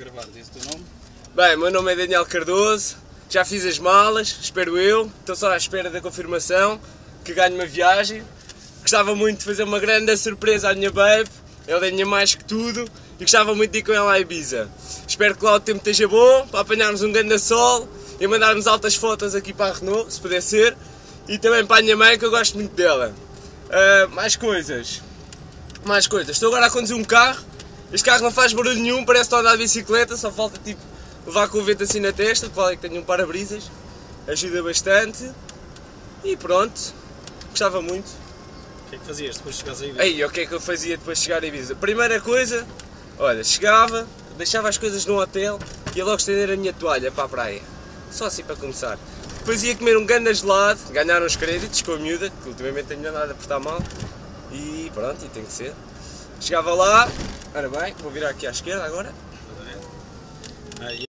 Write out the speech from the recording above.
gravar, diz o teu nome. Bem, meu nome é Daniel Cardoso, já fiz as malas, espero eu, estou só à espera da confirmação, que ganho uma viagem. Gostava muito de fazer uma grande surpresa à minha babe, ela é minha mais que tudo, e gostava muito de ir com ela à Ibiza. Espero que lá o tempo esteja bom, para apanharmos um grande sol e mandarmos altas fotos aqui para a Renault, se puder ser, e também para a minha mãe, que eu gosto muito dela. Mais coisas, estou agora a conduzir um carro, este carro não faz barulho nenhum, parece que estou a andar de bicicleta, só falta tipo levar com o vento assim na testa, que vale que tenho um para-brisas, ajuda bastante, e pronto, gostava muito. O que é que fazias depois de chegares a Ibiza? Aí, o que é que eu fazia depois de chegar a Ibiza? Primeira coisa, olha, chegava, deixava as coisas num hotel e ia logo estender a minha toalha para a praia, só assim para começar. Depois ia comer um grande gelado, ganhar uns créditos com a miúda, que ultimamente tenho andado a portar mal, e pronto, e tem que ser. Chegava lá, ora bem, vou virar aqui à esquerda agora. Aí.